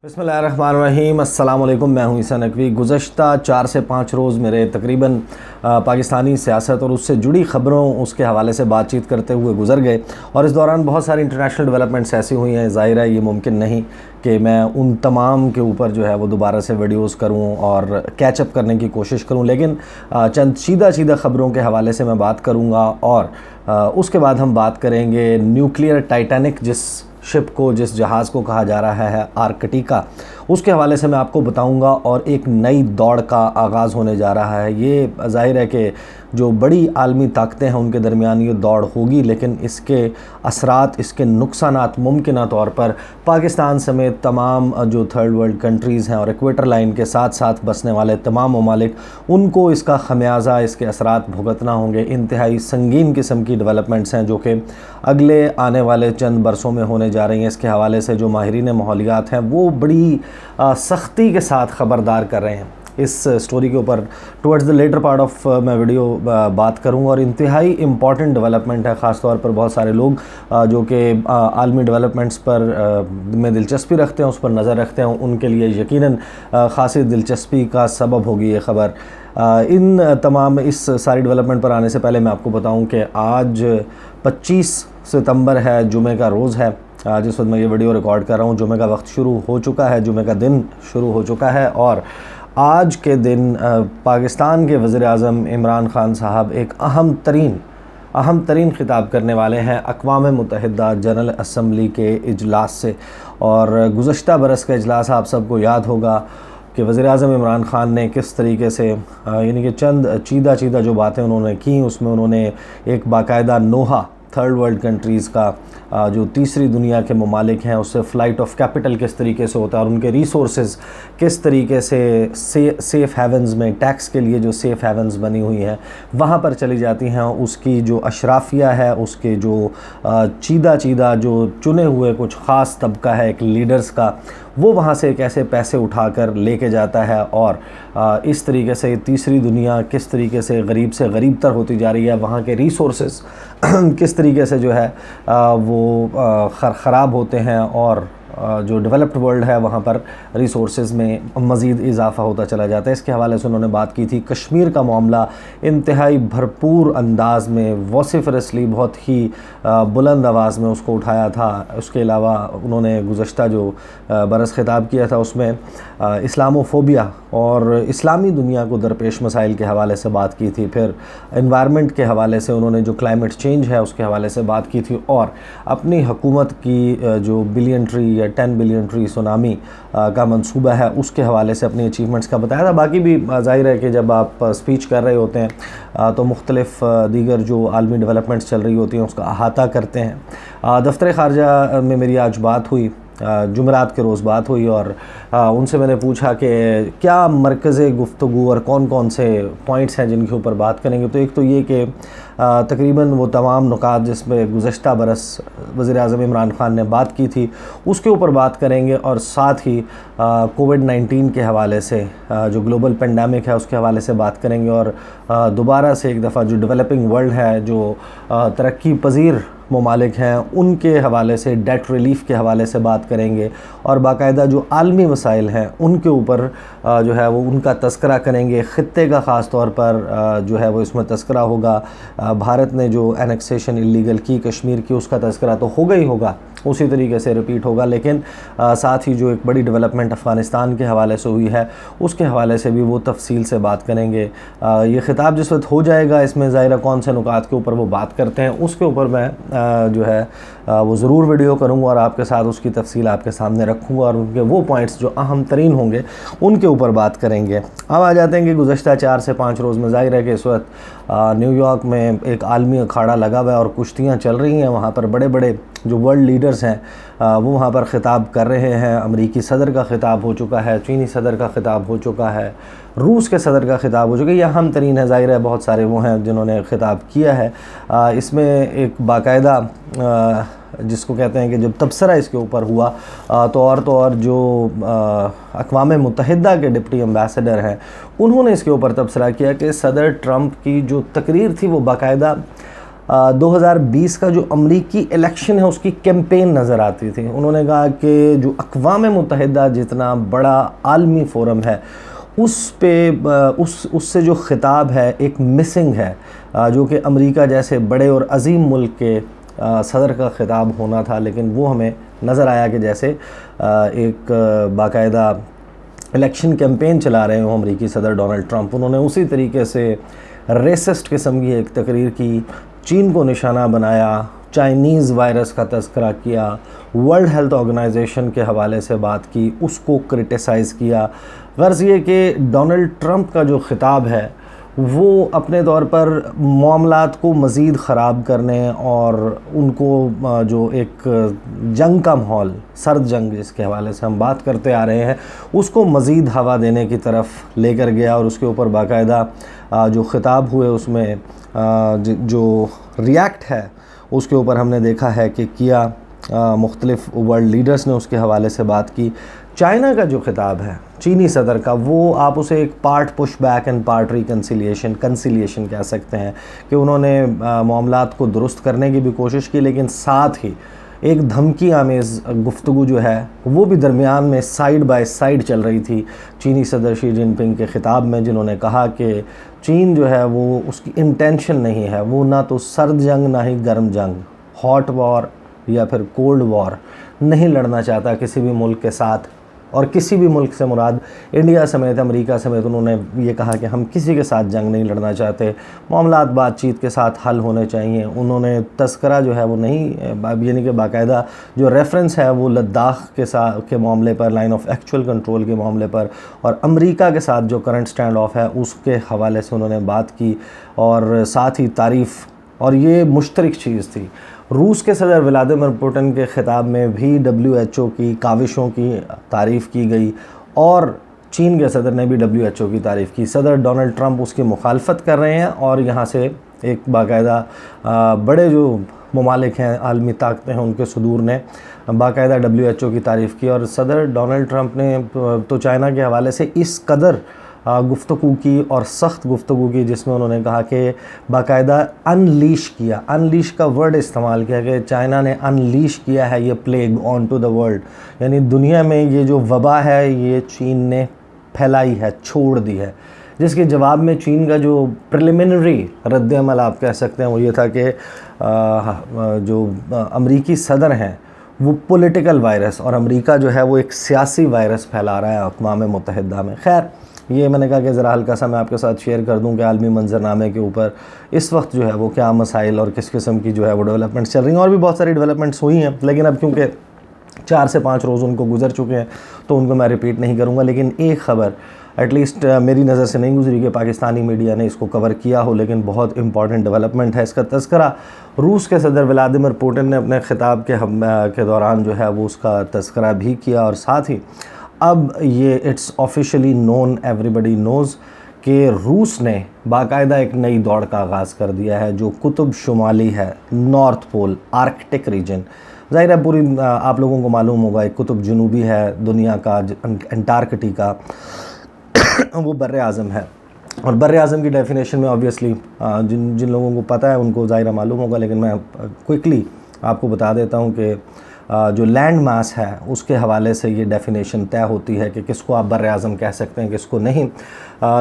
बिस्मिल्लाहिर्रहमानिर्रहीम। अस्सलाम वालेकुम। मैं हूं ईसा नकवी। गुज़श्ता 4 से 5 रोज़ मेरे तकरीबन पाकिस्तानी सियासत और उससे जुड़ी ख़बरों उसके हवाले से बातचीत करते हुए गुजर गए और इस दौरान बहुत सारी इंटरनेशनल डेवलपमेंट्स ऐसी हुई हैं। ज़ाहिर है ये मुमकिन नहीं कि मैं उन तमाम के ऊपर जो है वो दोबारा से वीडियोस करूं और कैचअप करने की कोशिश करूं, लेकिन चंद सीधा ख़बरों के हवाले से मैं बात करूंगा और उसके बाद हम बात करेंगे न्यूक्लियर टाइटैनिक जिस शिप को, जिस जहाज़ को कहा जा रहा है आर्कटिका, उसके हवाले से मैं आपको बताऊंगा और एक नई दौड़ का आगाज़ होने जा रहा है। ये ज़ाहिर है कि जो बड़ी आलमी ताकतें हैं उनके दरमियान ये दौड़ होगी, लेकिन इसके असरात, इसके नुकसानात मुमकिन तौर पर पाकिस्तान समेत तमाम जो थर्ड वर्ल्ड कंट्रीज़ हैं और इक्वेटर लाइन के साथ साथ बसने वाले तमाम ममालिक, उनको इसका खमियाजा, इसके असरात भुगतना होंगे। इंतहाई संगीन किस्म की डेवलपमेंट्स हैं जो कि अगले आने वाले चंद बरसों में होने जा रही हैं। इसके हवाले से जो माहिरीन माहौलियात हैं वो बड़ी सख्ती के साथ ख़बरदार कर रहे हैं। इस स्टोरी के ऊपर towards the latter part of मैं वीडियो बात करूँगा और इंतहाई इम्पॉर्टेंट डेवलपमेंट है। ख़ास तौर पर बहुत सारे लोग जो कि आलमी डेवलपमेंट्स पर में दिलचस्पी रखते हैं, उस पर नज़र रखते हैं, उनके लिए यकीनन ख़ासी दिलचस्पी का सबब होगी ये ख़बर। इन तमाम इस सारी डेवलपमेंट पर आने से पहले मैं आपको बताऊं कि आज 25 सितंबर है, जुमे का रोज़ है। जिस वक्त मैं ये वीडियो रिकॉर्ड कर रहा हूँ जुमे का वक्त शुरू हो चुका है, जुमे का दिन शुरू हो चुका है और आज के दिन पाकिस्तान के वज़ीर-ए-आज़म इमरान ख़ान साहब एक अहम तरीन ख़िताब करने वाले हैं अक़वाम मुत्तहिदा जनरल असम्बली के इजलास से। और गुज़श्ता बरस का इजलास आप सबको याद होगा कि वज़ीर-ए-आज़म इमरान ख़ान ने किस तरीके से यानी कि चंद चीदा जो बातें उन्होंने की, उसमें उन्होंने एक बाकायदा नोहा थर्ड वर्ल्ड कंट्रीज़ का जो तीसरी दुनिया के ममालिक हैं उससे फ़्लाइट ऑफ कैपिटल किस तरीके से होता है और उनके रिसोर्सेज किस तरीके से सेफ़ हेवन्स में, टैक्स के लिए जो सेफ़ हेवन्स बनी हुई हैं वहाँ पर चली जाती हैं, उसकी जो अशराफिया है, उसके जो चीदा जो चुने हुए कुछ ख़ास तबका है एक लीडर्स का, वो वहाँ से कैसे पैसे उठाकर लेके जाता है और इस तरीके से तीसरी दुनिया किस तरीके से गरीब तर होती जा रही है। वहाँ के रिसोर्सेज किस तरीके से जो है वो ख़राब होते हैं और जो डेवलप्ड वर्ल्ड है वहाँ पर रिसोर्सेज में मज़ीद इजाफ़ा होता चला जाता है। इसके हवाले से उन्होंने बात की थी। कश्मीर का मामला इंतहाई भरपूर अंदाज़ में, वॉसिफ़रसली बहुत ही बुलंद आवाज़ में उसको उठाया था। उसके अलावा उन्होंने गुज़श्ता जो बरस ख़िताब किया था उसमें इस्लामोफोबिया और इस्लामी दुनिया को दरपेश मसाइल के हवाले से बात की थी। फिर एनवायरनमेंट के हवाले से उन्होंने जो क्लाइमेट चेंज है उसके हवाले से बात की थी और अपनी हुकूमत की जो बिलियन ट्री या 10 बिलियन ट्री सुनामी का मंसूबा है उसके हवाले से अपनी अचीवमेंट्स का बताया था। बाकी भी ज़ाहिर है कि जब आप स्पीच कर रहे होते हैं तो मुख्तलिफ़ दीगर जो आलमी डेवलपमेंट्स चल रही होती हैं उसका अहाता करते हैं। दफ्तर ख़ारजा में मेरी आज बात हुई, जुमेरात के रोज़ बात हुई और उनसे मैंने पूछा कि क्या मरकज़ गुफ्तगू और कौन कौन से पॉइंट्स हैं जिनके ऊपर बात करेंगे। तो एक तो ये कि तकरीबन वो तमाम नुकात जिसमें गुज़श्ता बरस वज़ीर-ए-आज़म इमरान ख़ान ने बात की थी उसके ऊपर बात करेंगे और साथ ही कोविड-19 के हवाले से जो ग्लोबल पेंडेमिक है उसके हवाले से बात करेंगे और दोबारा से एक दफ़ा जो डेवलपिंग वर्ल्ड है, जो तरक्की पजीर ममालिक हैं, उनके हवाले से डेट रिलीफ़ के हवाले से बात करेंगे और बाकायदा जो आलमी मसाइल हैं उनके ऊपर जो है वो उनका तस्करा करेंगे। ख़ित्ते का ख़ास तौर पर जो है वो इसमें तस्करा होगा। भारत ने जो एनेक्सेशन इलीगल की कश्मीर की उसका तस्करा तो होगा ही होगा, उसी तरीके से रिपीट होगा, लेकिन साथ ही जो एक बड़ी डेवलपमेंट अफ़गानिस्तान के हवाले से हुई है उसके हवाले से भी वो तफसील से बात करेंगे। ये ख़िताब जिस वक्त हो जाएगा इसमें ज़ाहिर कौन से नुकात के ऊपर वो बात करते हैं उसके ऊपर मैं जो है वो ज़रूर वीडियो करूँगा और आपके साथ उसकी तफसील आपके सामने रखूँगा और उनके वो पॉइंट्स जो अहम तरीन होंगे उनके ऊपर बात करेंगे। अब आ जाते हैं कि गुज़श्ता 4 से 5 रोज़ में ज़ाहिर है कि इस वक्त न्यूयॉर्क में एक आलमी अखाड़ा लगा हुआ है और कुश्तियाँ चल रही हैं। वहाँ पर बड़े बड़े जो वर्ल्ड लीडर्स हैं वो वहाँ पर ख़िताब कर रहे हैं। अमेरिकी सदर का ख़िताब हो चुका है, चीनी सदर का ख़िताब हो चुका है, रूस के सदर का ख़िताब हो चुका है। यह अहम तरीन है, ज़ाहिर है बहुत सारे वो हैं जिन्होंने ख़िताब किया है। इसमें एक बाकायदा जिसको कहते हैं कि जब तबसरा इसके ऊपर हुआ तो और जो अक़वाम मुत्तहिदा के डिप्टी एम्बेसडर हैं उन्होंने इसके ऊपर तबसरा किया कि सदर ट्रंप की जो तकरीर थी वो बाकायदा 2020 का जो अमरीकी इलेक्शन है उसकी कैंपेन नज़र आती थी। उन्होंने कहा कि जो अक़वाम मुत्तहिदा जितना बड़ा आलमी फोरम है उस पे उससे जो ख़िताब है एक मिसिंग है, जो कि अमेरिका जैसे बड़े और अजीम मुल्क के सदर का ख़िताब होना था, लेकिन वो हमें नज़र आया कि जैसे एक बाकायदा इलेक्शन कैंपेन चला रहे हो अमेरिकी सदर डोनाल्ड ट्रंप, उन्होंने उसी तरीके से रेसिस्ट किस्म की एक तकरीर की, चीन को निशाना बनाया, चाइनीज़ वायरस का तज़किरा किया, वर्ल्ड हेल्थ ऑर्गेनाइजेशन के हवाले से बात की, उसको क्रिटिसाइज़ किया। गर्ज़ ये कि डोनाल्ड ट्रंप का जो ख़िताब है वो अपने तौर पर मामलात को मज़ीद ख़राब करने और उनको जो एक जंग का माहौल, सर्द जंग जिसके हवाले से हम बात करते आ रहे हैं, उसको मज़ीद हवा देने की तरफ लेकर गया। और उसके ऊपर बाकायदा जो ख़िताब हुए उसमें जो रिएक्ट है उसके ऊपर हमने देखा है कि किया, मुख्तलिफ़ वर्ल्ड लीडर्स ने उसके हवाले से बात की। चाइना का जो ख़िताब है चीनी सदर का, वो आप उसे एक part push back and part conciliation कह सकते हैं कि उन्होंने मामलात को दुरुस्त करने की भी कोशिश की, लेकिन साथ ही एक धमकी आमेज़ गुफ्तगू जो है वो भी दरमियान में साइड बाय साइड चल रही थी चीनी सदर शी जिनपिंग के ख़िताब में, जिन्होंने कहा कि चीन जो है वो उसकी इंटेंशन नहीं है, वो ना तो सर्द जंग ना ही गर्म जंग, हॉट वॉर या फिर कोल्ड वॉर नहीं लड़ना चाहता किसी भी मुल्क के साथ। और किसी भी मुल्क से मुराद इंडिया समेत, अमेरिका समेत, उन्होंने ये कहा कि हम किसी के साथ जंग नहीं लड़ना चाहते, मामलात बातचीत के साथ हल होने चाहिए। उन्होंने तस्करा जो है वो नहीं, यानी कि बाकायदा जो रेफरेंस है वो लद्दाख के मामले पर, लाइन ऑफ एक्चुअल कंट्रोल के मामले पर, और अमेरिका के साथ जो करंट स्टैंड ऑफ है उसके हवाले से उन्होंने बात की। और साथ ही तारीफ़, और ये मुश्तरक चीज़ थी, रूस के सदर व्लादिमीर पुतिन के ख़िताब में भी WHO की काविशों की तारीफ़ की गई और चीन के सदर ने भी WHO की तारीफ़ की। सदर डोनाल्ड ट्रंप उसकी मुखालफत कर रहे हैं और यहाँ से एक बाकायदा बड़े जो ममालिक हैं, आलमी ताकतें हैं, उनके सदूर ने बाकायदा WHO की तारीफ़ की। और सदर डोनाल्ड ट्रंप ने तो चाइना के हवाले से इस कदर गुफ्तगू की और सख्त गुफ्तगू की, जिसमें उन्होंने कहा कि बाकायदा अनलीश किया, अनलीश का वर्ड इस्तेमाल किया कि चाइना ने अनलीश किया है ये plague on to the world, यानी दुनिया में ये जो वबा है ये चीन ने फैलाई है, छोड़ दी है। जिसके जवाब में चीन का जो प्रिलिमिनरी रद्द-ए-अमल आप कह सकते हैं वो ये था कि जो अमरीकी सदर हैं वो पॉलिटिकल वायरस और अमेरिका जो है वो एक सियासी वायरस फैला रहा है अक़वाम मुत्तहिदा में। खैर, ये मैंने कहा कि ज़रा हल्का सा मैं आपके साथ शेयर कर दूं कि आलमी मंजरनामे के ऊपर इस वक्त जो है वो क्या मसाइल और किस किस्म की जो है वो डेवलपमेंट्स चल रही हैं। और भी बहुत सारी डेवलपमेंट्स हुई हैं, लेकिन अब क्योंकि 4 से 5 रोज़ उनको गुजर चुके हैं तो उनको मैं रिपीट नहीं करूँगा। लेकिन एक ख़बर एटलीस्ट मेरी नज़र से नहीं गुजरी कि पाकिस्तानी मीडिया ने इसको कवर किया हो, लेकिन बहुत इंपॉर्टेंट डेवलपमेंट है। इसका तज़किरा रूस के सदर व्लादिमीर पुतिन ने अपने ख़िताब के दौरान जो है वो उसका तज़किरा भी किया। और साथ ही अब ये it's officially known, everybody nose कि रूस ने बाकायदा एक नई दौड़ का आगाज़ कर दिया है जो कुतुब शुमाली है, नॉर्थ पोल, आर्कटिक रीजन। ज़ाहिर है पूरी आप लोगों को मालूम होगा एक कुतुब जुनूबी है दुनिया का, अंटार्कटिका वो बर्र आज़म है। और बर्र आज़म की डेफिनेशन में ऑब्वियसली जिन लोगों को पता है उनको ज़ाहिर मालूम होगा, लेकिन मैं क्विकली आपको बता देता हूँ कि जो लैंड मास है उसके हवाले से ये डेफिनेशन तय होती है कि किसको आप बर्र आज़म कह सकते हैं, किसको नहीं।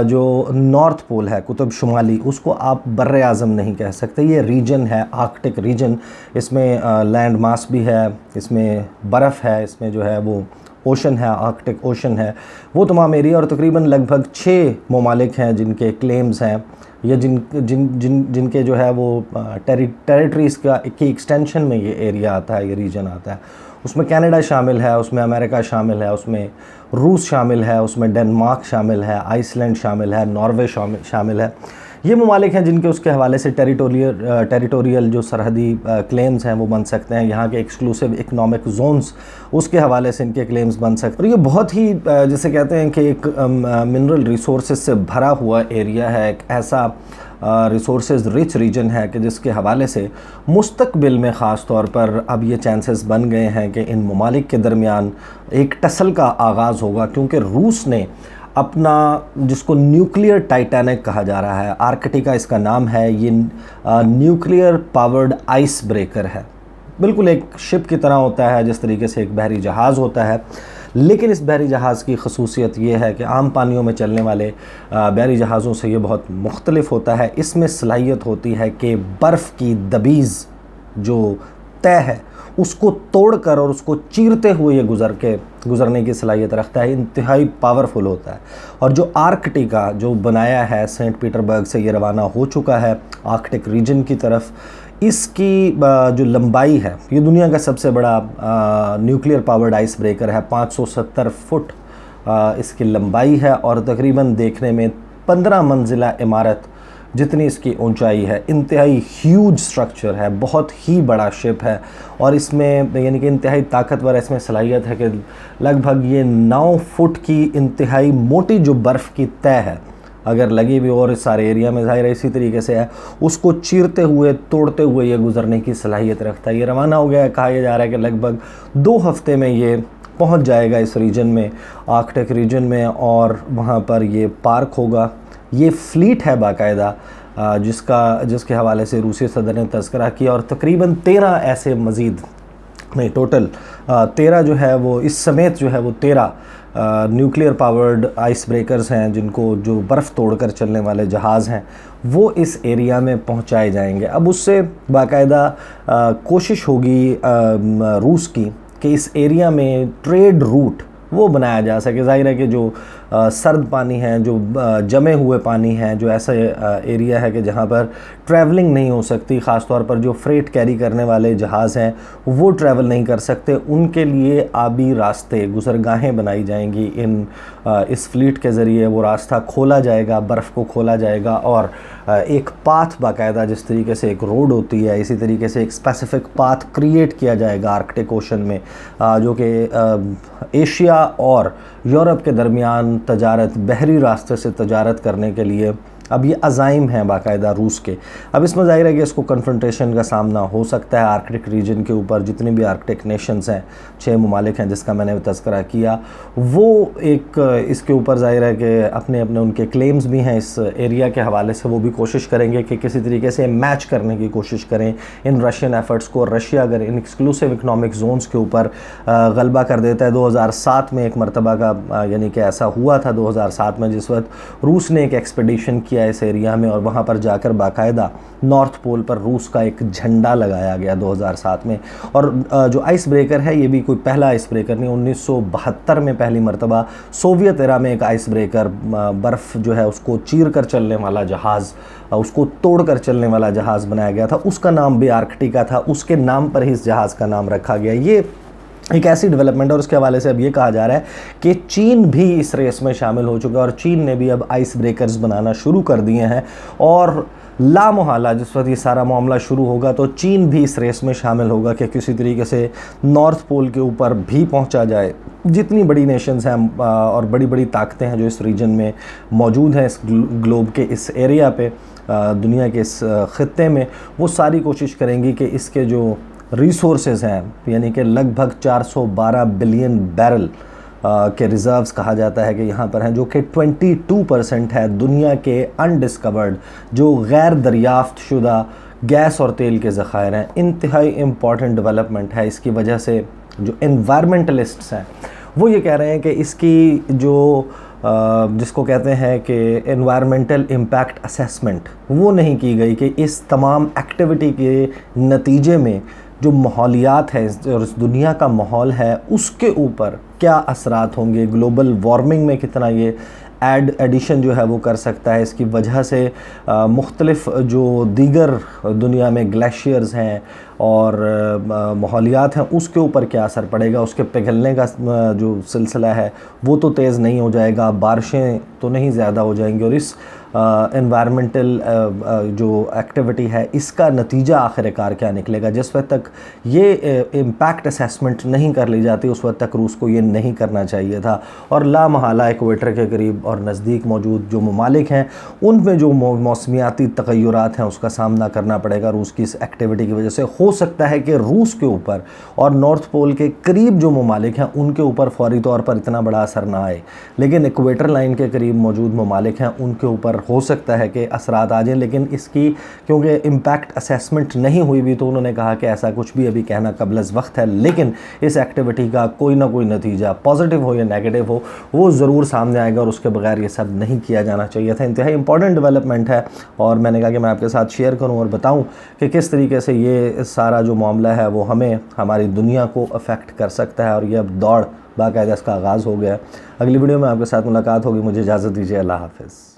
जो नॉर्थ पोल है, कुतुब शुमाली, उसको आप बर्र आज़म नहीं कह सकते। ये रीजन है आर्कटिक रीजन, इसमें लैंड मास भी है, इसमें बर्फ़ है, इसमें जो है वो ओशन है, आर्कटिक ओशन है, वो तमाम एरिया। और तकरीबन लगभग 6 ममालिक हैं जिनके क्लेम्स हैं या जिनके जो है वो टेरिटरीज़ की एक्सटेंशन में ये एरिया आता है, ये रीजन आता है। उसमें कनाडा शामिल है, उसमें अमेरिका शामिल है, उसमें रूस शामिल है, उसमें डेनमार्क शामिल है, आइसलैंड शामिल है, नॉर्वे शामिल है। ये ममालिक हैं जिनके उसके हवाले से टेरिटोरियल जो सरहदी क्लेम्स हैं वो बन सकते हैं। यहाँ के एक्सक्लूसिव इकनॉमिक जोन्स उसके हवाले से इनके क्लेम्स बन सकते हैं। और ये बहुत ही जैसे कहते हैं कि एक मिनरल रिसोर्सेज से भरा हुआ एरिया है, एक ऐसा रिसोर्सेज रिच रीजन है कि जिसके हवाले से मुस्तकबिल में ख़ास तौर पर अब ये चांसेस बन गए हैं कि इन ममालिक के दरमियान एक टसल का आगाज़ होगा, क्योंकि रूस ने अपना, जिसको न्यूक्लियर टाइटैनिक कहा जा रहा है, आर्कटिका इसका नाम है, ये न्यूक्लियर पावर्ड आइस ब्रेकर है। बिल्कुल एक शिप की तरह होता है, जिस तरीके से एक बहरी जहाज़ होता है, लेकिन इस बहरी जहाज़ की खसूसियत ये है कि आम पानियों में चलने वाले बहरी जहाज़ों से ये बहुत मुख्तलिफ होता है। इसमें सलाहियत होती है कि बर्फ़ की दबीज़ जो तय है उसको तोड़कर और उसको चीरते हुए ये गुज़रने की सलाहियत रखता है, इंतहाई पावरफुल होता है। और जो आर्कटिका जो बनाया है, सेंट पीटरबर्ग से ये रवाना हो चुका है आर्कटिक रीजन की तरफ, इसकी जो लंबाई है, ये दुनिया का सबसे बड़ा न्यूक्लियर पावर्ड आइस ब्रेकर है। 570 फुट इसकी लंबाई है और तकरीबन देखने में 15 मंजिला इमारत जितनी इसकी ऊंचाई है। इंतहाई ह्यूज स्ट्रक्चर है, बहुत ही बड़ा शिप है और इसमें यानी कि इंतहाई ताकतवर है। इसमें सलाहियत है कि लगभग ये 9 फुट की इंतहाई मोटी जो बर्फ़ की तय है, अगर लगी भी और इस सारे एरिया में ज़ाहिर है इसी तरीके से है, उसको चीरते हुए तोड़ते हुए ये गुज़रने की सलाहियत रखता है। ये रवाना हो गया है, कहा जा रहा है कि लगभग 2 हफ्ते में ये पहुंच जाएगा इस रीजन में, आर्कटिक रीजन में, और वहाँ पर ये पार्क होगा। ये फ़्लीट है बाकायदा, जिसके हवाले से रूसी सदर ने तज़किरा किया, और तकरीबन 13 ऐसे मज़ीद नहीं, टोटल 13 जो है वो इस समेत जो है वो 13 न्यूक्लियर पावर्ड आइस ब्रेकर्स हैं, जिनको जो बर्फ़ तोड़कर चलने वाले जहाज़ हैं वो इस एरिया में पहुंचाए जाएंगे। अब उससे बाकायदा कोशिश होगी रूस की कि इस एरिया में ट्रेड रूट वो बनाया जा सके। ज़ाहिर है कि जो सर्द पानी है, जो जमे हुए पानी है, जो ऐसा एरिया है कि जहाँ पर ट्रैवलिंग नहीं हो सकती, ख़ास तौर पर जो फ्रेट कैरी करने वाले जहाज़ हैं वो ट्रैवल नहीं कर सकते, उनके लिए आबी रास्ते, गुज़रगाहें बनाई जाएंगी। इस फ्लीट के ज़रिए वो रास्ता खोला जाएगा, बर्फ़ को खोला जाएगा, और एक पाथ बाकायदा, जिस तरीके से एक रोड होती है, इसी तरीके से एक स्पेसिफ़िक पाथ क्रिएट किया जाएगा आर्कटिक ओशन में, जो कि एशिया और यूरोप के दरमियान तजारत, बहरी रास्ते से तजारत करने के लिए अब ये अज़ाइम हैं बाकायदा रूस के। अब इसमें ज़ाहिर है कि इसको कन्फ्रंटेशन का सामना हो सकता है आर्कटिक रीजन के ऊपर। जितने भी आर्कटिक नेशंस हैं, 6 ममालिक हैं जिसका मैंने तज़किरा किया, वो एक इसके ऊपर ज़ाहिर है कि अपने अपने उनके क्लेम्स भी हैं इस एरिया के हवाले से। वो भी कोशिश करेंगे कि किसी तरीके से मैच करने की कोशिश करें इन रशियन एफ़र्ट्स को। रशिया अगर इन एक्सक्लूसिव इकनॉमिक जोन्स के ऊपर गलबा कर देता है, 2007 में एक मरतबा का यानी कि ऐसा हुआ था 2007 में, जिस वक्त रूस ने एक एक्सपेडिशन किया इस एरिया में, और वहाँ पर जाकर बाकायदा नॉर्थ पोल पर रूस का एक झंडा लगाया गया 2007 में। और जो आइस ब्रेकर है ये भी कोई पहला आइस ब्रेकर नहीं, 1972 में पहली मरतबा सोवियत एरा में एक आइस ब्रेकर, बर्फ़ जो है उसको चीर कर चलने वाला जहाज़, उसको तोड़ कर चलने वाला जहाज़ बनाया गया था। उसका नाम भी आर्कटिका था, उसके नाम पर ही इस जहाज़ का नाम रखा गया। ये एक ऐसी डेवलपमेंट, और उसके हवाले से अब ये कहा जा रहा है कि चीन भी इस रेस में शामिल हो चुका है, और चीन ने भी अब आइस ब्रेकर्स बनाना शुरू कर दिए हैं। और लामोहला जिस वक्त ये सारा मामला शुरू होगा तो चीन भी इस रेस में शामिल होगा कि किसी तरीके से नॉर्थ पोल के ऊपर भी पहुंचा जाए। जितनी बड़ी नेशंस हैं और बड़ी बड़ी ताकतें हैं जो इस रीजन में मौजूद हैं, इस ग्लोब के इस एरिया पे, दुनिया के इस ख़ित्ते में, वो सारी कोशिश करेंगी कि इसके जो रिसोर्सेज हैं, यानी कि लगभग 412 बिलियन बैरल के रिज़र्व्स कहा जाता है कि यहाँ पर हैं, जो कि 22% है दुनिया के अनडिस्कवर्ड, जो गैर दरियाफ्त शुदा गैस और तेल के ज़खायर हैं। इंतहाई इम्पॉर्टेंट डेवलपमेंट है। इसकी वजह से जो एनवायरमेंटलिस्ट्स हैं वो ये कह रहे हैं कि इसकी जो जिसको कहते हैं कि एनवायरमेंटल इम्पैक्ट असेसमेंट, वो नहीं की गई कि इस तमाम एक्टिविटी के नतीजे में जो माहौलियात है और इस दुनिया का माहौल है उसके ऊपर क्या असरात होंगे, ग्लोबल वार्मिंग में कितना ये एडिशन जो है वो कर सकता है। इसकी वजह से मुख्तलिफ जो दीगर दुनिया में ग्लेशियर्स हैं और माहौलियात हैं उसके ऊपर क्या असर पड़ेगा। उसके पिघलने का जो सिलसिला है वो तो तेज़ नहीं हो जाएगा, बारिशें तो नहीं ज़्यादा हो जाएंगी, और इस एनवायरमेंटल जो एक्टिविटी है इसका नतीजा आखिरकार क्या निकलेगा। जिस वक्त तक ये इम्पैक्ट असेसमेंट नहीं कर ली जाती उस वक्त तक रूस को ये नहीं करना चाहिए था। और लामहला इक्वेटर के करीब और नज़दीक मौजूद जो ममालिक हैं उनमें जो मौसमियाती तग़य्युरात हैं उसका सामना करना पड़ेगा रूस की इस एक्टिविटी की वजह से। हो सकता है कि रूस के ऊपर और नॉर्थ पोल के करीब जो ममालिक हैं उनके ऊपर फौरी तौर पर इतना बड़ा असर ना आए, लेकिन इक्वेटर लाइन के करीब मौजूद ममालिक हैं उनके ऊपर हो सकता है कि असरात आ जाएँ। लेकिन इसकी क्योंकि इम्पैक्ट असेसमेंट नहीं हुई भी तो उन्होंने कहा कि ऐसा कुछ भी अभी कहना कबल वक्त है, लेकिन इस एक्टिविटी का कोई ना कोई नतीजा पॉजिटिव हो या नेगेटिव हो वो ज़रूर सामने आएगा और उसके बगैर ये सब नहीं किया जाना चाहिए था। इंतहाई इंपॉर्टेंट डेवलपमेंट है और मैंने कहा कि मैं आपके साथ शेयर करूं और बताऊं कि किस तरीके से ये सारा जो मामला है वो हमें हमारी दुनिया को अफेक्ट कर सकता है और ये अब दौड़ बाकायदा इसका आगाज़ हो गया। अगली वीडियो में आपके साथ मुलाकात होगी। मुझे इजाज़त दीजिए। अल्लाह हाफ़िज़।